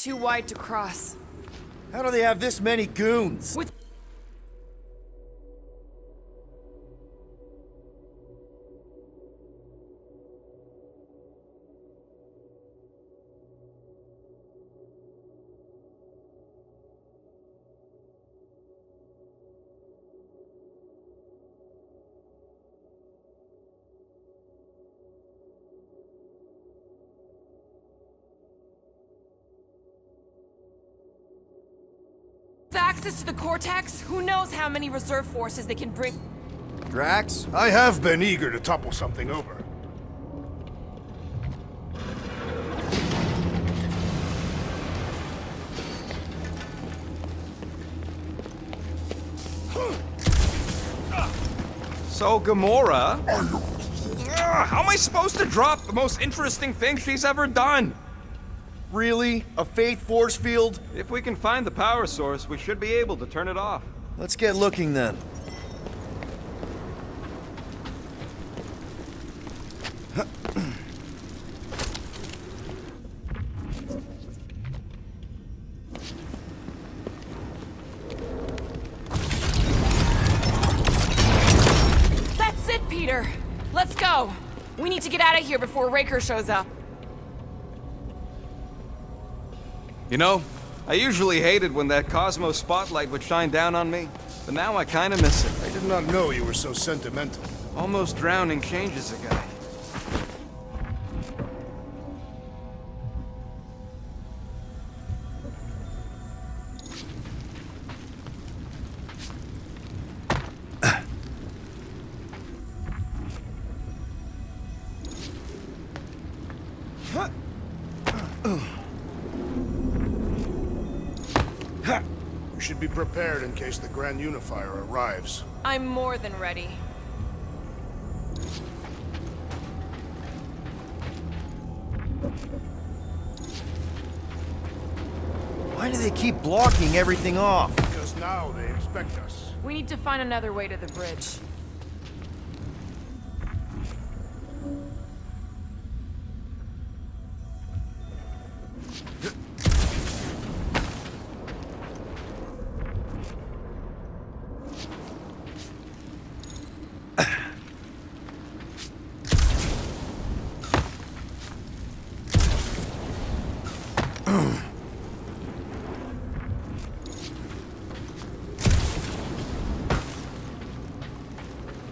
too wide to cross. How do they have this many goons? With access to the Cortex, who knows how many reserve forces they can bring. Drax? I have been eager to topple something over. So, Gamora... How am I supposed to drop the most interesting thing she's ever done? Really? A faith force field? If we can find the power source, we should be able to turn it off. Let's get looking then. That's it, Peter! Let's go! We need to get out of here before Raker shows up. You know, I usually hated when that Cosmo spotlight would shine down on me, but now I kinda miss it. I did not know you were so sentimental. Almost drowning changes a guy. We should be prepared in case the Grand Unifier arrives. I'm more than ready. Why do they keep blocking everything off? Because now they expect us. We need to find another way to the bridge.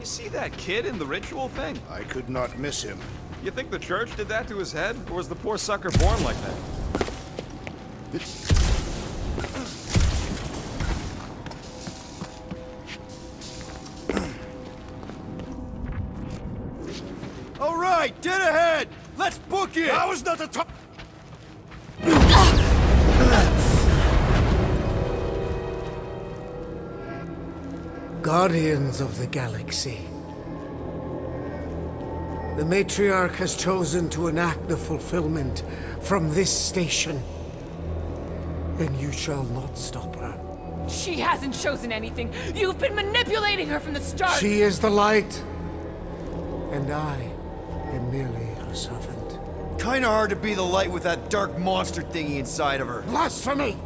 You see that kid in the ritual thing? I could not miss him. You think the church did that to his head, or was the poor sucker born like that? All right, dead ahead! Let's book it! That was not the top. Guardians of the Galaxy. The Matriarch has chosen to enact the fulfillment from this station. And you shall not stop her. She hasn't chosen anything. You've been manipulating her from the start. She is the light. And I am merely her servant. Kinda hard to be the light with that dark monster thingy inside of her. Blasphemy!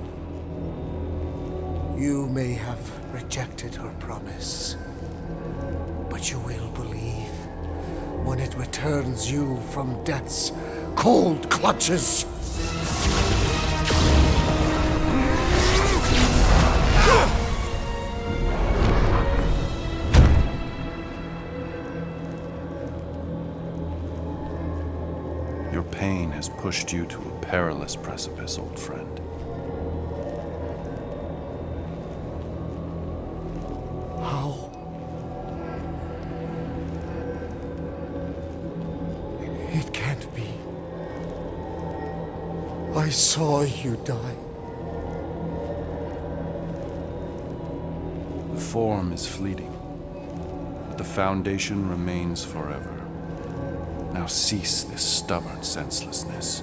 You may have rejected her promise, but you will believe when it returns you from death's cold clutches. Your pain has pushed you to a perilous precipice, old friend. How? It can't be. I saw you die. The form is fleeting, but the foundation remains forever. Now cease this stubborn senselessness,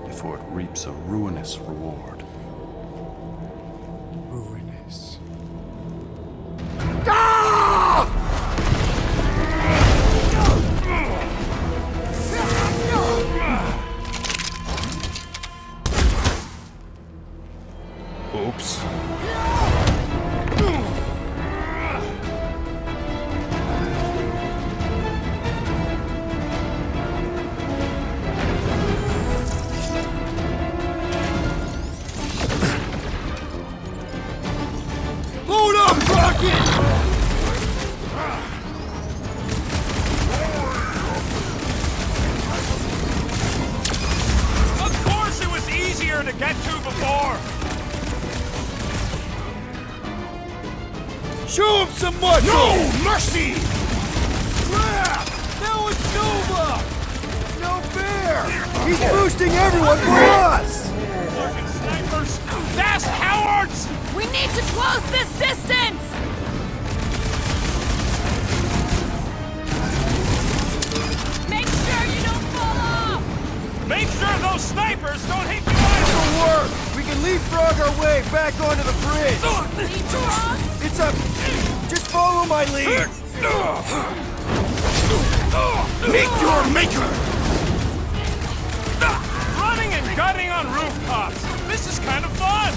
before it reaps a ruinous reward. Ruinous. hopes? Load up, Rocket! Of course it was easier to get to before! Show him some muscle! No mercy! Crap! Now it's Nova! No fair! He's boosting everyone for us! Fucking snipers! Fast cowards! We need to close this distance! Make sure you don't fall off! Make sure those snipers don't hit you either! This'll work! We can leapfrog our way back onto the bridge! Leapfrog? It's a... Just follow my lead! Meet your maker! Running and gutting on rooftops! This is kind of fun!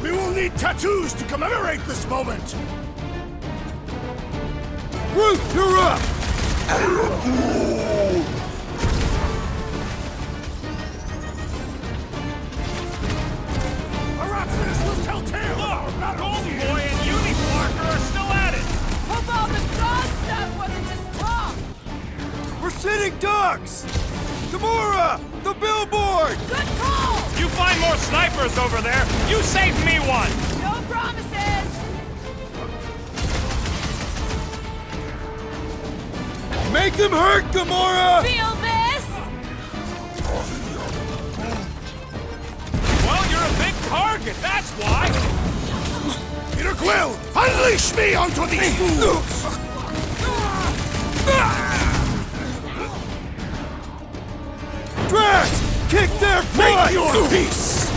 We will need tattoos to commemorate this moment! Ruth, you're up! Perhaps this will tell tale of our Look! battles Golden here. Boy and Uniparker are still at it! Hope all the god stuff wasn't just talk! We're sitting ducks! Gamora! The billboard! Good call! You find more snipers over there, you save me one! No promises! Make them hurt, Gamora! Feel this? Well, you're a big target, that's why! Peter Quill, unleash me onto these fools! Drax! Kick their Make butts! your peace!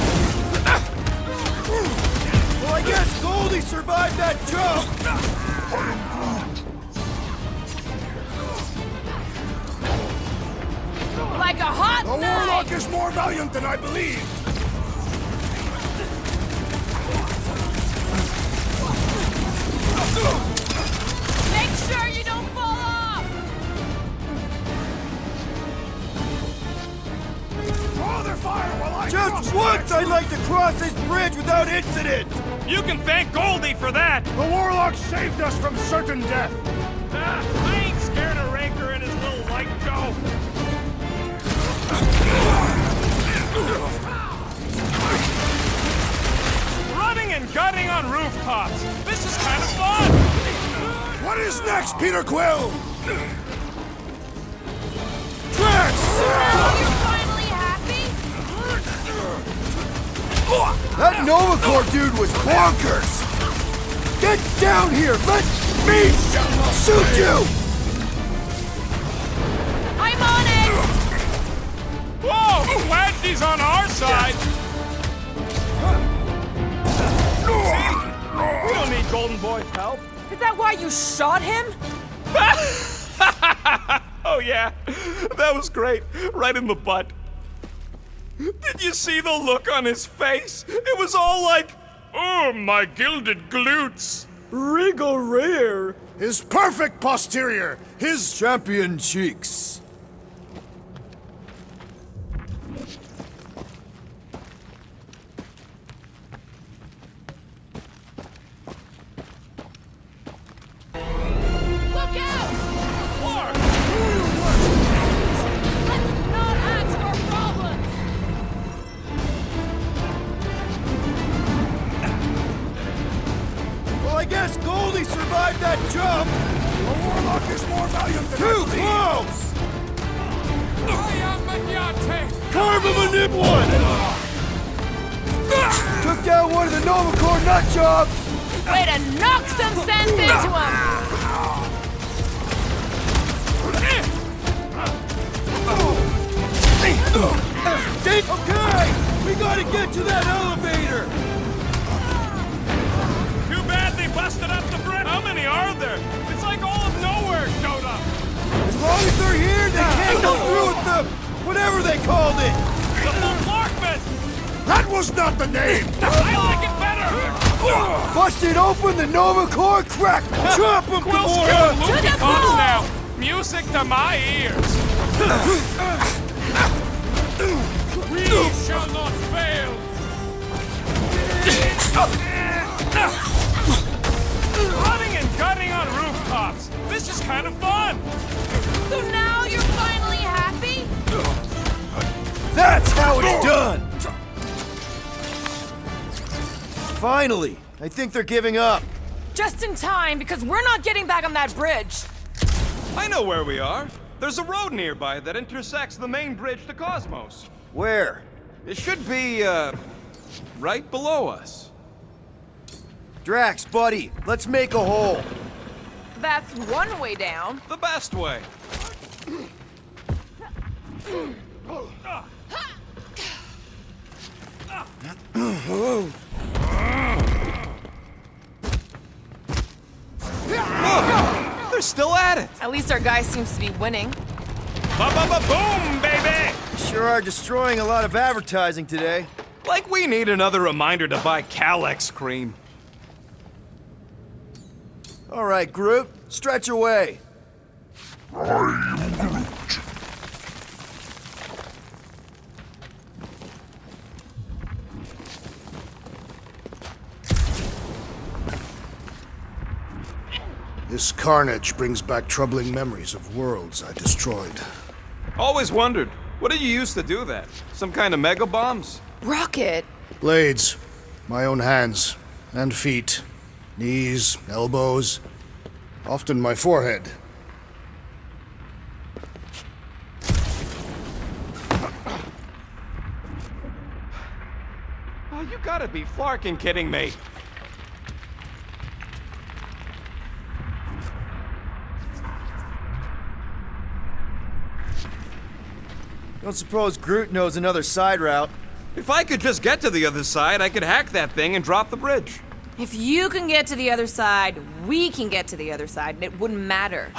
Well, I guess Goldie survived that jump! Like a hot The knife! Warlock is more valiant than I believed! Make sure you don't fall off! Draw their fire while I cross Just the once next I'd like to cross this bridge without incident! You can thank Goldie for that! The Warlock saved us from certain death! I ain't scared of Raker and his little light Joe! Running and gutting on rooftops! This is kind of fun! What is next, Peter Quill? Drax! Now you're finally happy? That Nova Corps dude was bonkers! Get down here! Let me shoot you! I'm on it! Whoa! Glad she's on our side! See? We don't need Golden Boy's help. Is that why you shot him? Oh yeah, that was great. Right in the butt. Did you see the look on his face? It was all like, oh, my gilded glutes. Regal rear! His perfect posterior! His Champion cheeks! Look out! Clark! Let's not add to our problems! Well, I guess Goldie survived that jump! The Warlock is more valiant than I Too believed. close! Carve him a nip one! Took down one of the Nova Corps nut jobs! Way to knock some sense into him! Okay! We gotta get to that elevator! Too bad they busted up the bridge. How many are there? It's like all of Knowhere showed up. As long as they're here, they can't go through with the... whatever they called it! The full Clark That was not the name! I like it better! Busted open the Nova Corps crack! Chop him, Quill's Gamora! killing Loopy Cops now! Music to my ears! We shall not fail! Running and gunning on rooftops! This is kind of fun! So now you're finally happy? That's how it's done! Finally! I think they're giving up. Just in time, because we're not getting back on that bridge. I know where we are. There's a road nearby that intersects the main bridge to Cosmos. Where? It should be, right below us. Drax, buddy, let's make a hole. That's one way down. The best way. Look! They're still at it! At least our guy seems to be winning. Ba-ba-ba-boom, baby! Sure are destroying a lot of advertising today. Like we need another reminder to buy Calyx cream. All right, Groot, stretch away. This carnage brings back troubling memories of worlds I destroyed. Always wondered, what did you use to do that? Some kind of mega bombs? Rocket. Blades. My own hands. And feet. Knees, elbows. Often my forehead. Oh, you gotta be flarking kidding me. Don't suppose Groot knows another side route. If I could just get to the other side, I could hack that thing and drop the bridge. If you can get to the other side, we can get to the other side, and it wouldn't matter.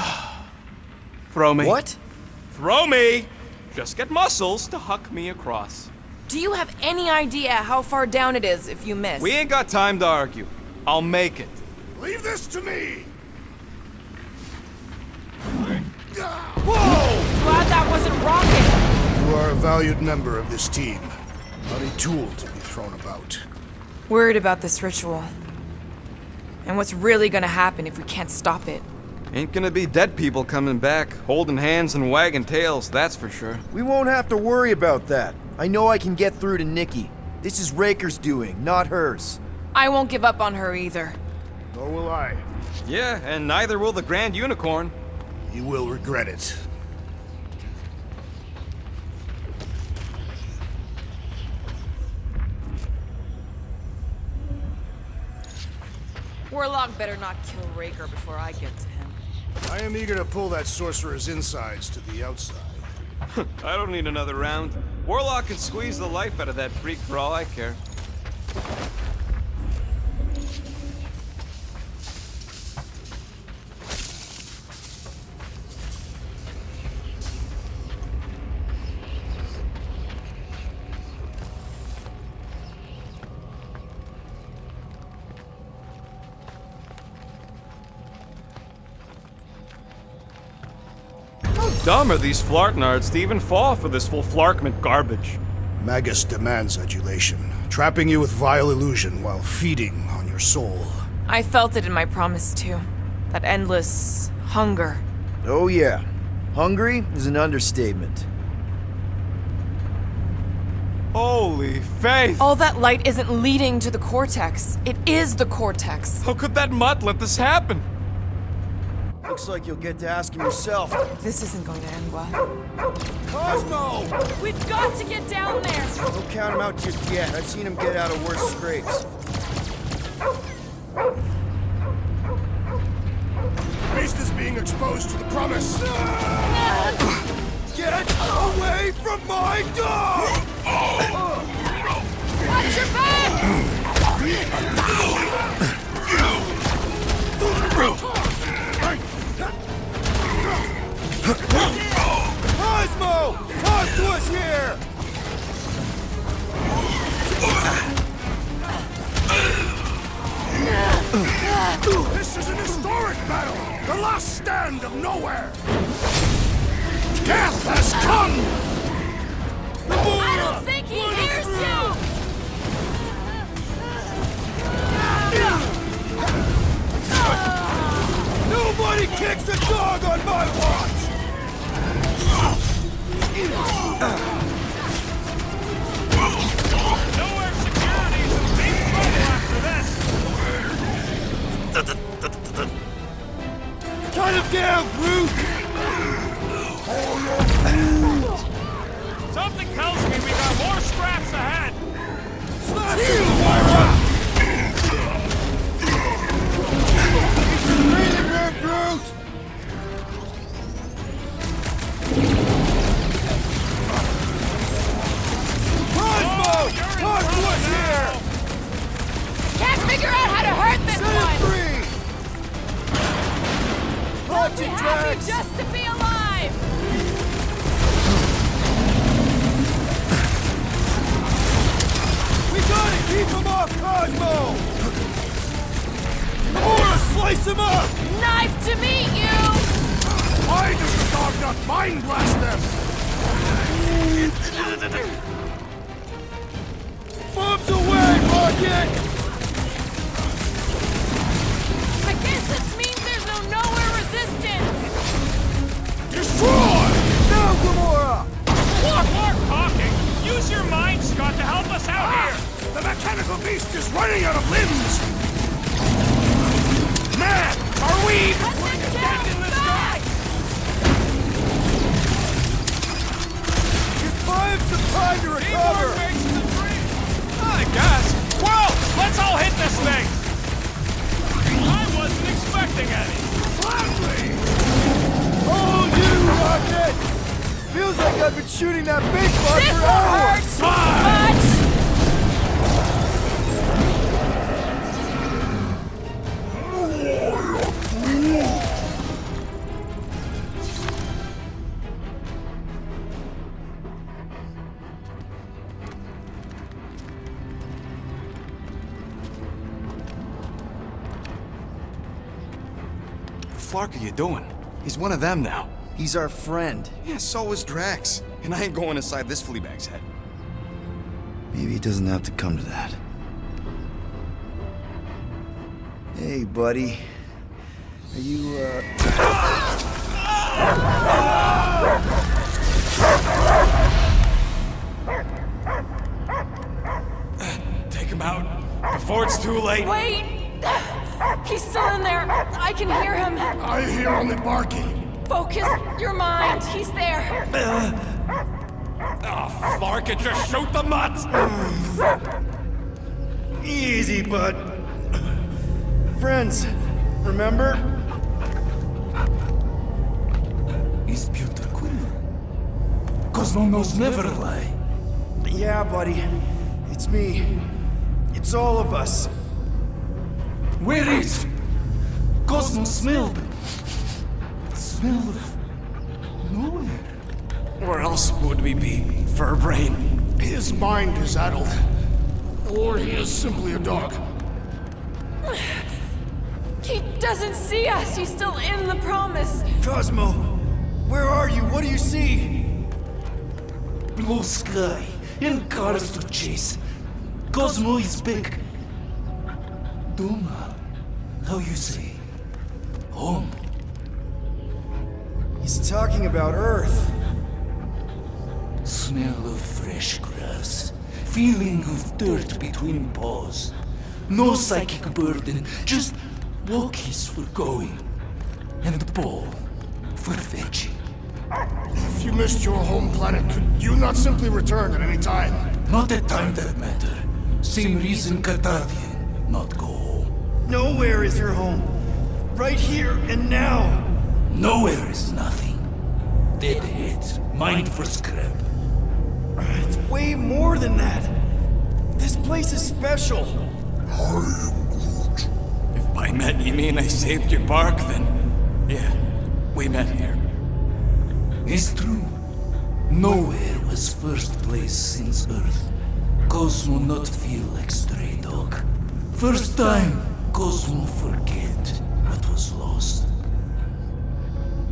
Throw me. What? Throw me! Just get muscles to huck me across. Do you have any idea how far down it is if you miss? We ain't got time to argue. I'll make it. Leave this to me! Glad that wasn't Rocket. You are a valued member of this team. Not a tool to be thrown about. Worried about this ritual. And what's really gonna happen if we can't stop it. Ain't gonna be dead people coming back, holding hands and wagging tails, that's for sure. We won't have to worry about that. I know I can get through to Nikki. This is Raker's doing, not hers. I won't give up on her either. Nor will I. Yeah, and neither will the Grand Unicorn. You will regret it. Warlock better not kill Raker before I get to him. I am eager to pull that sorcerer's insides to the outside. I don't need another round. Warlock can squeeze the life out of that freak for all I care. Dumb are these flartnards to even fall for this full flarkment garbage. Magus demands adulation, trapping you with vile illusion while feeding on your soul. I felt it in my promise too. That endless hunger. Oh yeah. Hungry is an understatement. Holy faith! All that light isn't leading to the cortex. It is the cortex. How could that mutt let this happen? Looks like you'll get to ask him yourself. This isn't going to end well. Cosmo! We've got to get down there! Don't count him out just yet. I've seen him get out of worse scrapes. The beast is being exposed to the promise. Get away from my dog! Watch your back! Cosmo! Talk to us here! nowhere! Death has come! I don't think he hears you! Nobody kicks a dog on my watch! Knowhere security's in big trouble after this. Cut him down, Groot! Something tells me we got more scraps ahead. Not you, Myra! It's a breathing room, Groot! Cosmo! Cosmo's here! Can't figure out how to hurt this Set him one! free! I'll be Punch it, happy Drax! just to be alive! We gotta keep him off Cosmo! Or slice him up! Knife to meet you! Why does the dog not mind blast them? Bombs away, Rocket! I guess this means there's no Knowhere resistance! Destroy! Now, Gamora! More talking. Use your mind, Scott, to help us out here. The mechanical beast is running out of limbs! Man, are we Cut going to them get down in this guy? fast! Just buy him some time to recover! I guess. Well, let's all hit this thing. I wasn't expecting any. Gladly! Oh, you, Rocket! Feels like I've been shooting that big bug This for will hurt hours! so much! What the fuck are you doing? He's one of them now. He's our friend. Yeah, so is Drax. And I ain't going inside this flea bag's head. Maybe it doesn't have to come to that. Hey, buddy. Are you, Take him out before it's too late. Wait! He's still in there. I can hear him. I hear only barking. Focus your mind. He's there. Oh, Flark it, just shoot the nuts. Easy, bud. Friends, remember? Is Peter cool? Cosmo knows never lie. Yeah, buddy. It's me. It's all of us. Where is? Cosmo smelled. Smell of nowhere. Where else would we be, Furbrain? His mind is addled. Or he is simply a dog. He doesn't see us. He's still in the promise. Cosmo, where are you? What do you see? Blue sky and cars to chase. Cosmo is back. Duma, how you say? Home. He's talking about Earth. Smell of fresh grass. Feeling of dirt between paws. No psychic burden, just walkies for going. And the ball for fetching. If you missed your home planet, could you not simply return at any time? Not a time that matter. Same reason Katardian not go home. Nowhere is your home. Right here and now. Nowhere is nothing. Dead heads, mind for scrap. It's way more than that. This place is special. If by met you mean I saved your bark, then yeah, we met here. It's true. Nowhere was first place since Earth. Cosmo not feel like stray dog. First time, Cosmo forget what was lost.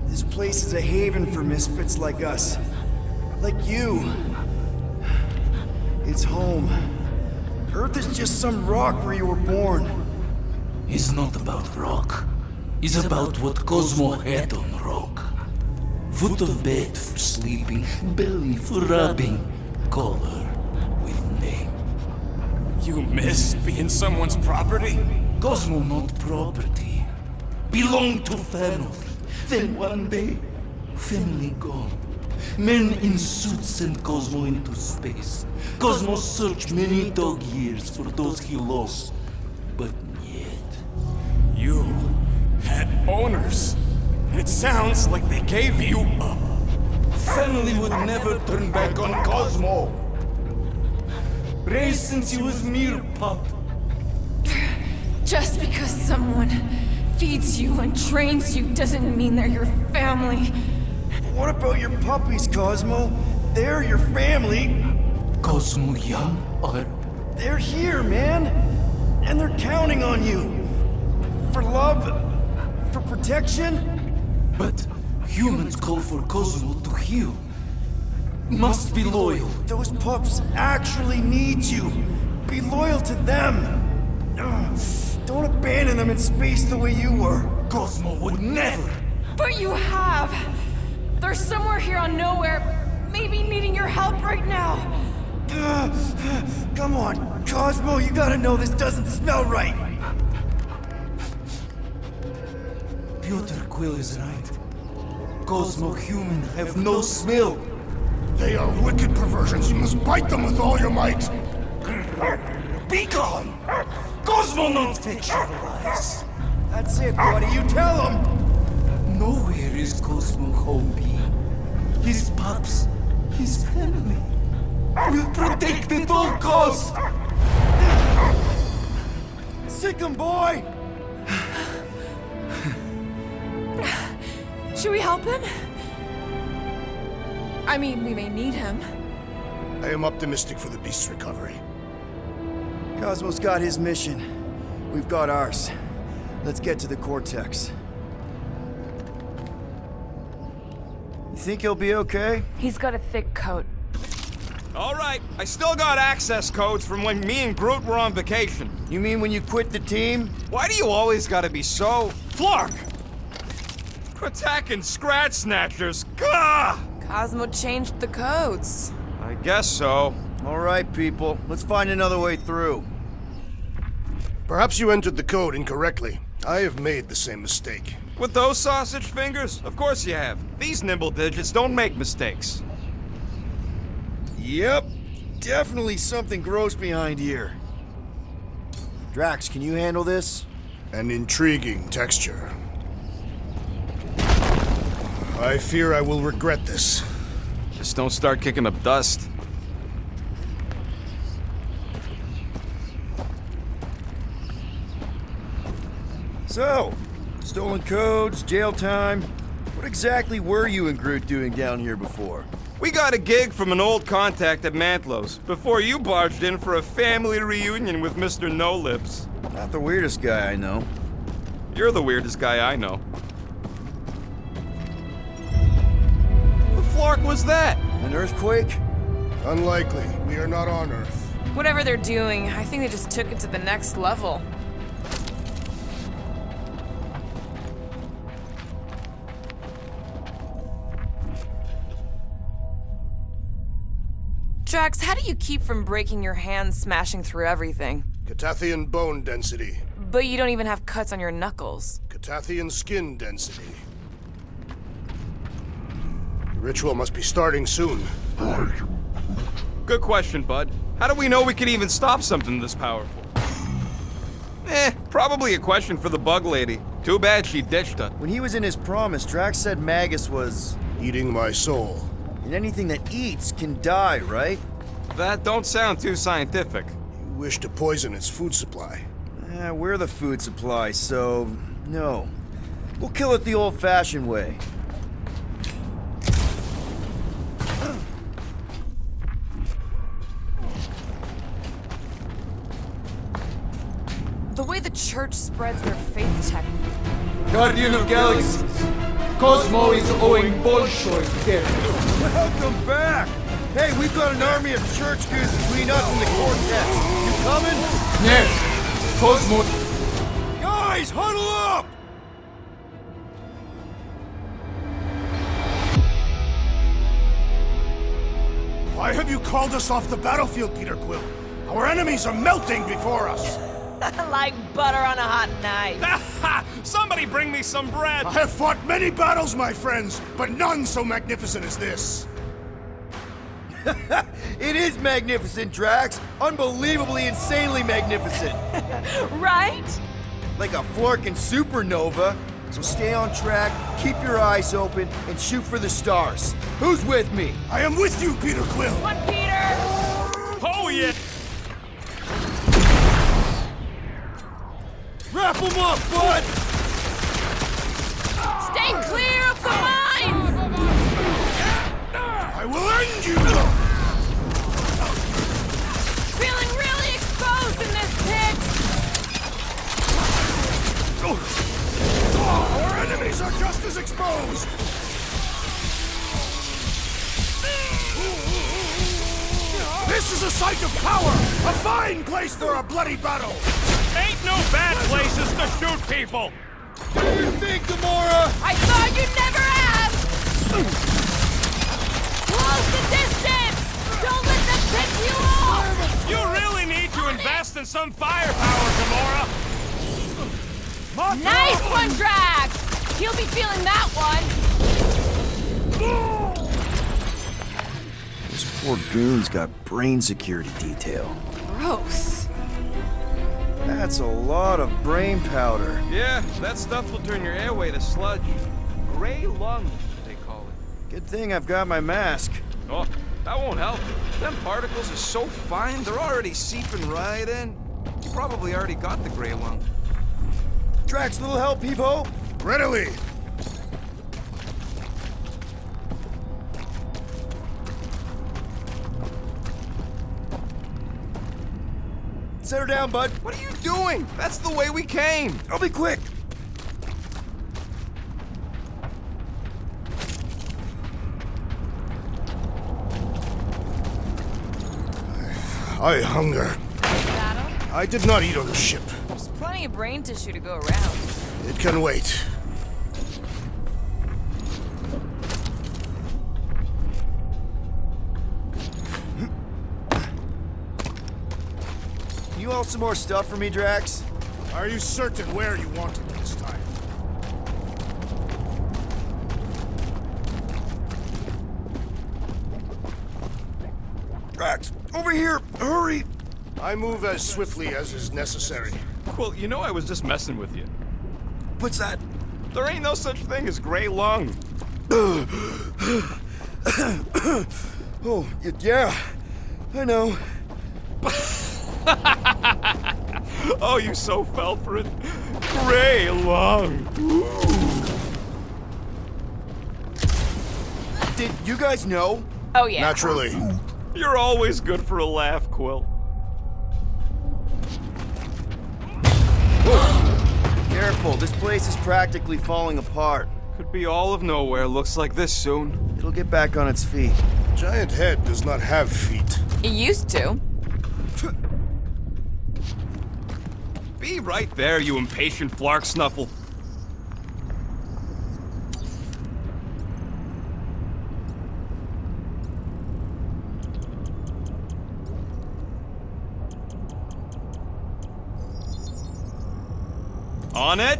This place is a haven for misfits like us. Like you. It's home. Earth is just some rock where you were born. It's not about rock. It's about what Cosmo had on rock. Foot of bed for sleeping, belly for rubbing, color with name. You miss being someone's property? Cosmo not property. Belong to family. Then one day, family gone. Men in suits send Cosmo into space. Cosmo searched many dog years for those he lost. But yet... You had owners. It sounds like they gave you up. Family would never turn back on Cosmo. Raised since he was mere pup. Just because someone feeds you and trains you doesn't mean they're your family. What about your puppies, Cosmo? They're your family. Cosmo young or... They're here, man. And they're counting on you. For love, for protection. But humans call for Cosmo to heal. Must be loyal. Those pups actually need you. Be loyal to them. Ugh. Don't abandon them in space the way you were. Cosmo would never. But you have. They're somewhere here on Knowhere, maybe needing your help right now. Come on, Cosmo, you gotta know this doesn't smell right. Piotr Quill is right. Cosmo human have no smell. They are wicked perversions. You must bite them with all your might. Be gone! Cosmo not fictionalize. That's it, buddy, you tell him. Nowhere is Cosmo home be. His pups, his family, will protect at all cost. Sick 'em, boy! Should we help him? I mean, we may need him. I am optimistic for the beast's recovery. Cosmo's got his mission. We've got ours. Let's get to the Cortex. You think he'll be okay? He's got a thick coat. All right, I still got access codes from when me and Groot were on vacation. You mean when you quit the team? Why do you always gotta be so... Flark! Attacking Scratch Snatchers, gah! Cosmo changed the codes. I guess so. All right, people. Let's find another way through. Perhaps you entered the code incorrectly. I have made the same mistake. With those sausage fingers? Of course you have. These nimble digits don't make mistakes. Yep. Definitely something gross behind here. Drax, can you handle this? An intriguing texture. I fear I will regret this. Just don't start kicking up dust. So, stolen codes, jail time. What exactly were you and Groot doing down here before? We got a gig from an old contact at Mantlo's before you barged in for a family reunion with Mr. No-Lips. Not the weirdest guy I know. You're the weirdest guy I know. The flark was that? An earthquake? Unlikely. We are not on Earth. Whatever they're doing, I think they just took it to the next level. Drax, how do you keep from breaking your hands smashing through everything? Catathian bone density. But you don't even have cuts on your knuckles. Catathian skin density. The ritual must be starting soon. Good question, bud. How do we know we can even stop something this powerful? Probably a question for the bug lady. Too bad she ditched us. When he was in his promise, Drax said Magus was... Eating my soul. And anything that eats can die, right? That don't sound too scientific. You wish to poison its food supply. We're the food supply, so... no. We'll kill it the old-fashioned way. The way the church spreads their faith tech. Guardian of Galaxies, Cosmo is owing Bolshoi debt. Welcome back! Hey, we've got an army of church goons between us and the Cortex. You coming? Yes, Cosmo. Guys, huddle up! Why have you called us off the battlefield, Peter Quill? Our enemies are melting before us. Like butter on a hot knife. Somebody bring me some bread! I have fought many battles, my friends, but none so magnificent as this. It is magnificent, Drax. Unbelievably, insanely magnificent. Right? Like a flirking supernova. So stay on track, keep your eyes open, and shoot for the stars. Who's with me? I am with you, Peter Quill. One, Peter! Oh, yeah! Wrap him up, bud! Stay clear of the mines! I will end you! Feeling really exposed in this pit! Our enemies are just as exposed! This is a site of power! A fine place for a bloody battle! Ain't no bad places to shoot people! What do you think, Gamora? I thought you'd never ask! Close the distance! Don't let them pick you off! You really need to invest in some firepower, Gamora! Nice one, Drax! He'll be feeling that one! This poor goon's got brain security detail. Gross. That's a lot of brain powder. Yeah, that stuff will turn your airway to sludge. Gray lung, they call it. Good thing I've got my mask. Oh, that won't help. Them particles are so fine, they're already seeping right in. You probably already got the gray lung. Drax, little help, Peepo? Readily. Set her down, bud. What are you doing? That's the way we came. I'll be quick. I hunger. Battle? I did not eat on the ship. There's plenty of brain tissue to go around. It can wait. You all some more stuff for me, Drax? Are you certain where you want it this time? Drax, over here! Hurry! I move as swiftly as is necessary. Well, you know I was just messing with you. What's that? There ain't no such thing as gray lung. Oh, yeah. I know. Oh, you so fell for it. Gray lung. Did you guys know? Oh, yeah. Naturally. You're always good for a laugh, Quill. Careful, this place is practically falling apart. Could be all of Knowhere looks like this soon. It'll get back on its feet. Giant head does not have feet. It used to. Be right there, you impatient flark snuffle. On it,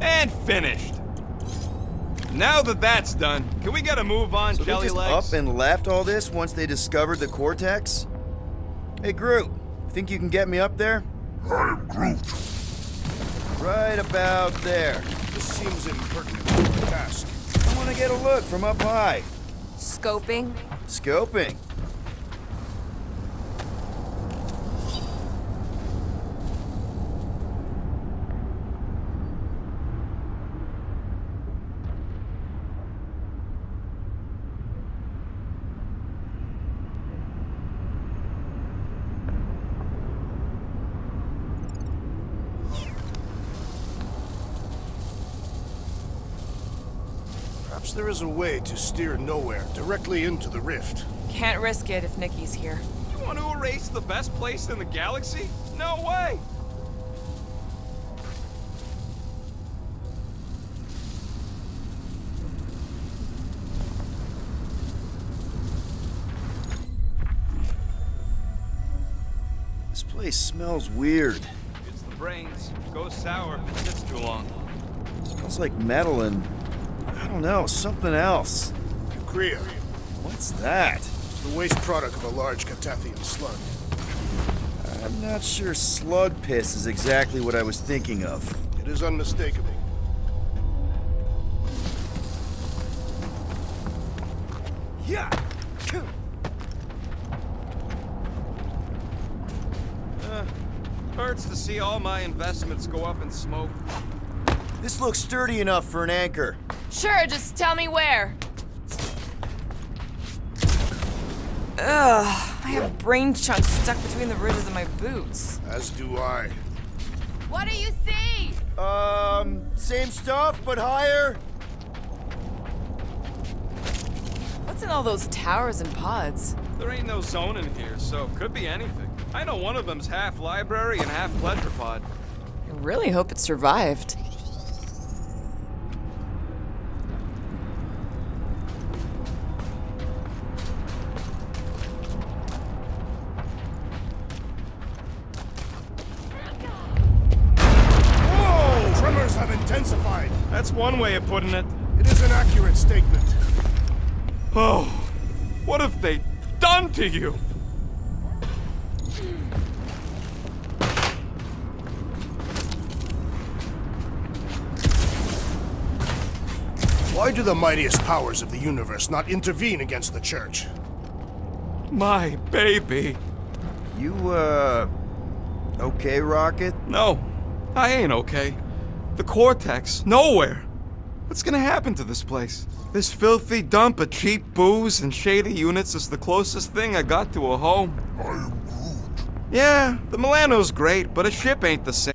and finished. Now that that's done, can we get a move on, So they Jelly just Legs? up and left all this once they discovered the Cortex? Hey, Groot, think you can get me up there? I am Groot. Right about there. This seems impertinent to the task. I want to get a look from up high. Scoping. Scoping. Perhaps there is a way to steer Knowhere directly into the rift. Can't risk it if Nikki's here. You want to erase the best place in the galaxy? No way! This place smells weird. It's the brains. Goes sour if it sits too long. Smells like metal and, I don't know, something else. Kriya, What's that? it's the waste product of a large Catathian slug. I'm not sure slug piss is exactly what I was thinking of. It is unmistakable. Yeah! Hurts to see all my investments go up in smoke. This looks sturdy enough for an anchor. Sure, just tell me where. Ugh, I have brain chunks stuck between the ridges of my boots. As do I. What do you see? Same stuff, but higher? What's in all those towers and pods? There ain't no zone in here, so could be anything. I know one of them's half library and half pleasure pod. I really hope it survived. Whoa! Tremors have intensified. That's one way of putting it. It is an accurate statement. Oh, what have they done to you? Why do the mightiest powers of the universe not intervene against the Church? My baby. You, okay, Rocket? No, I ain't okay. The Cortex, Knowhere. What's gonna happen to this place? This filthy dump of cheap booze and shady units is the closest thing I got to a home. Yeah, the Milano's great, but a ship ain't the same.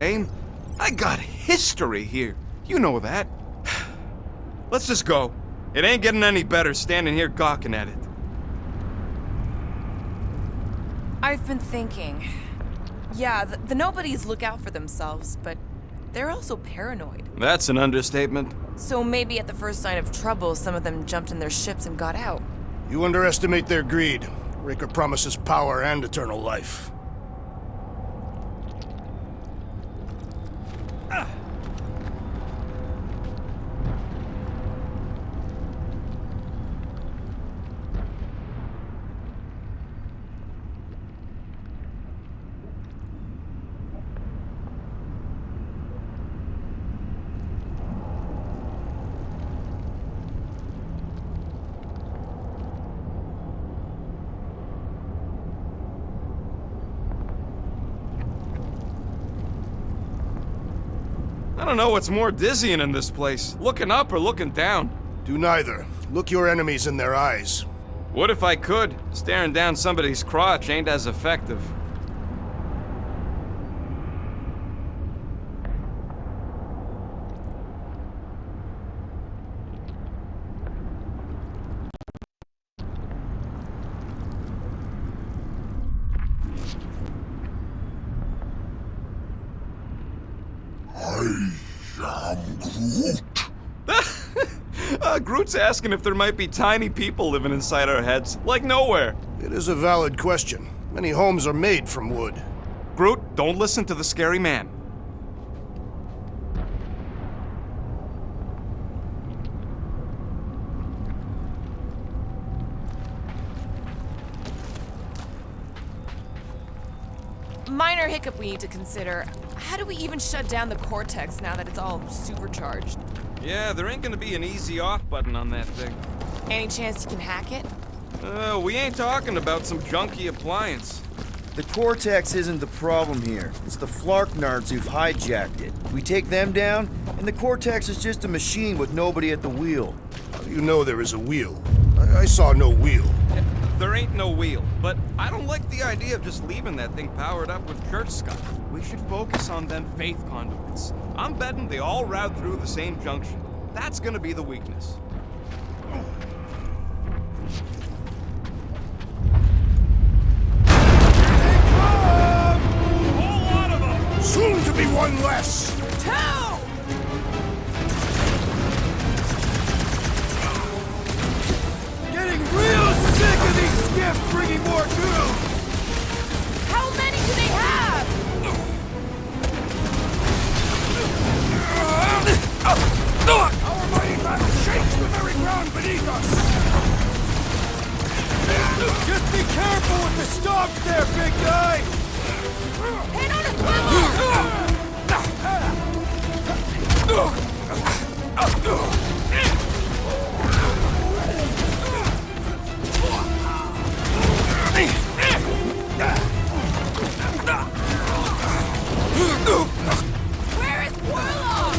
I got history here. You know that. Let's just go. It ain't getting any better standing here gawking at it. I've been thinking. Yeah, the nobodies look out for themselves, but they're also paranoid. That's an understatement. So maybe at the first sign of trouble, some of them jumped in their ships and got out. You underestimate their greed. Raker promises power and eternal life. I don't know what's more dizzying in this place, looking up or looking down. Do neither. Look your enemies in their eyes. What if I could? Staring down somebody's crotch ain't as effective. Groot's asking if there might be tiny people living inside our heads, like Knowhere. It is a valid question. Many homes are made from wood. Groot, don't listen to the scary man. Minor hiccup we need to consider. How do we even shut down the Cortex now that it's all supercharged? Yeah, there ain't gonna be an easy off button on that thing. Any chance you can hack it? We ain't talking about some junky appliance. The Cortex isn't the problem here. It's the Flarknards who've hijacked it. We take them down, and the Cortex is just a machine with nobody at the wheel. How do you know there is a wheel? I saw no wheel. There ain't no wheel, but I don't like the idea of just leaving that thing powered up with church stuff. We should focus on them faith conduits. I'm betting they all route through the same junction. That's gonna be the weakness. Soon to be one less! Two! Getting real sick of these skiffs bringing more goons! How many do they have? Our mighty battle shakes the very ground beneath us! Just be careful with the stomps there, big guy! Hit on his wheel! Where is Warlock?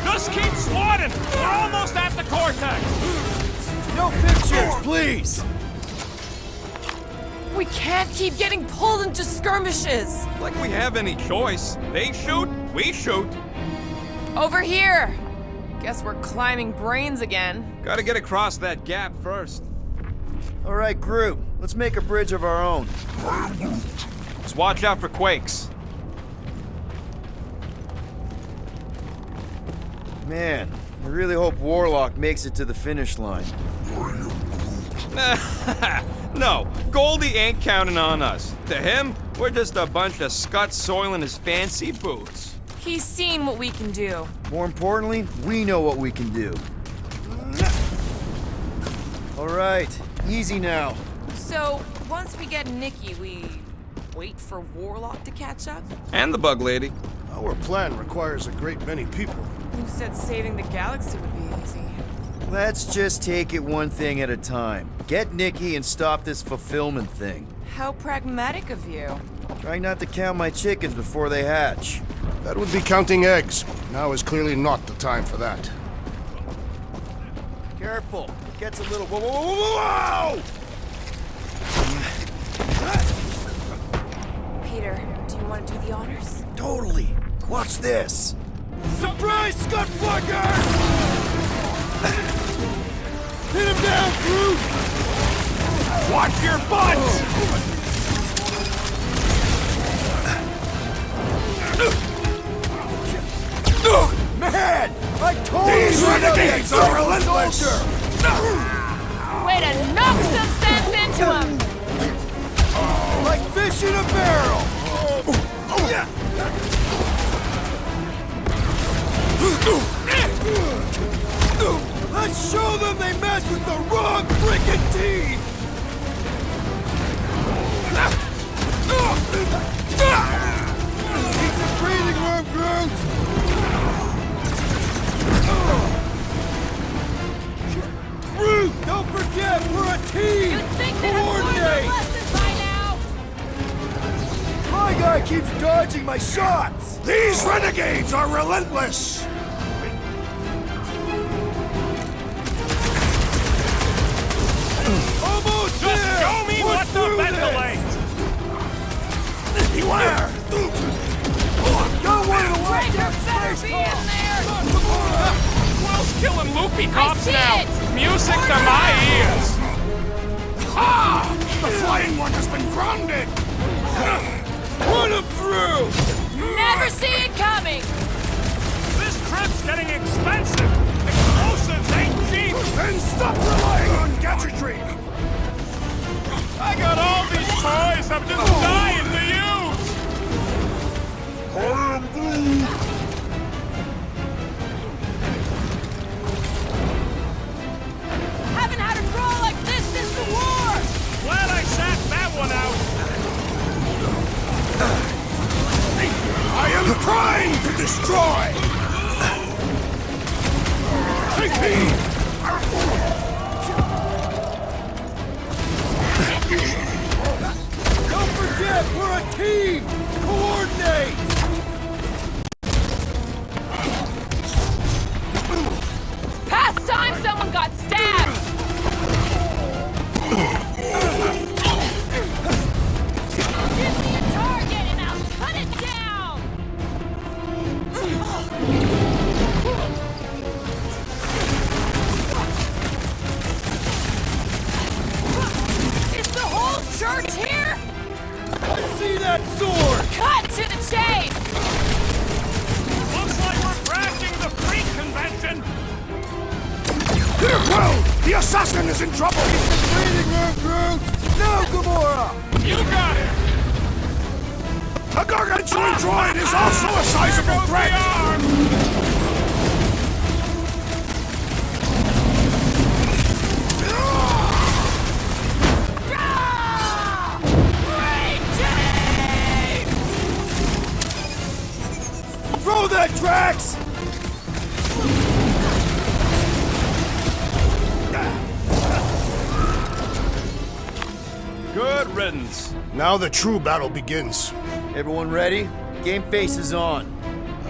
Just keep swatting! We're almost at the cortex! No pictures, please! We can't keep getting pulled into skirmishes. Like we have any choice. They shoot, we shoot. Over here. Guess we're climbing brains again. Gotta get across that gap first. All right, group, let's make a bridge of our own. Just watch out for quakes. Man, I really hope Warlock makes it to the finish line. No, Goldie ain't counting on us. To him, we're just a bunch of scuts soiling his fancy boots. He's seen what we can do. More importantly, we know what we can do. All right, easy now. So, once we get Nikki, we wait for Warlock to catch up? And the bug lady. Our plan requires a great many people. Who said saving the galaxy would be easy? Let's just take it one thing at a time. Get Nikki and stop this fulfillment thing. How pragmatic of you. Try not to count my chickens before they hatch. That would be counting eggs. Now is clearly not the time for that. Careful. It gets a little... Whoa, whoa, whoa, whoa! Peter, do you want to do the honors? Totally. Watch this. Surprise, Scud Fluggers! Hit him down, Groot! Watch your butts! Man! I told you! These renegades are relentless! Way to knock some sense into him! Like fish in a barrel! Let's show them they mess with the wrong freaking team! Keep some breathing room, Groot! Groot, don't forget, we're a team! You'd think they'd have learned their lesson by now! My guy keeps dodging my shots! These renegades are relentless! Almost Just there! show me We're what to through ventilate! this. Beware! Don't want to watch Breaker that better space be hole. in there! Will's killing loopy cops see now! it. Music to my ears! Ha! The flying one has been grounded! Put him through! Never see it coming! This trip's getting expensive! Explosives ain't cheap! Then stop relying on gadgetry! I got all these toys I'm just dying to use! Haven't had a draw like this since the war! Glad I sat that one out! I am primed to destroy! Take heed! Don't forget, to the chase! Looks like we're crashing the freak convention! Peter Quill! The assassin is in trouble! Breathing room, Groot! No, Gamora! You got it! A gargantuan droid is also a sizable threat! Throw that, Drax! Good riddance. Now the true battle begins. Everyone ready? Game face is on.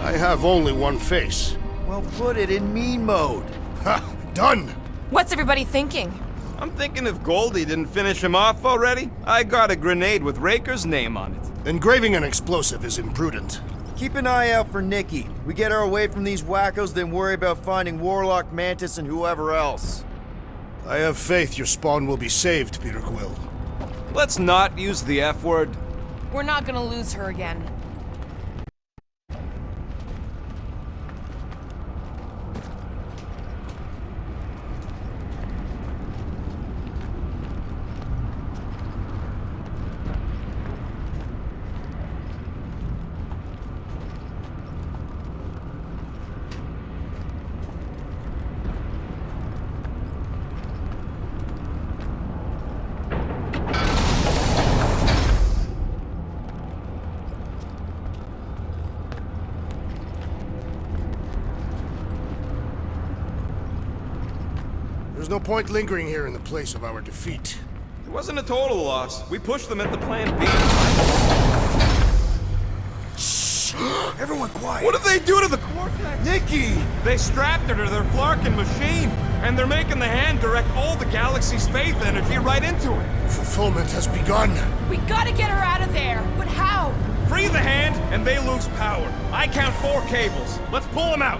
I have only one face. Well, put it in mean mode. Ha! Done! What's everybody thinking? I'm thinking if Goldie didn't finish him off already, I got a grenade with Raker's name on it. Engraving an explosive is imprudent. Keep an eye out for Nikki. We get her away from these wackos, then worry about finding Warlock, Mantis, and whoever else. I have faith your spawn will be saved, Peter Quill. Let's not use the F word. We're not gonna lose her again. There's no point lingering here in the place of our defeat. It wasn't a total loss. We pushed them into Plan B. Everyone quiet. What did they do to the Cortex? Nikki! They strapped her to their Flarkin machine, and they're making the hand direct all the galaxy's faith energy right into it. Fulfillment has begun. We gotta get her out of there! But how? Free the hand, and they lose power. I count 4 cables. Let's pull them out.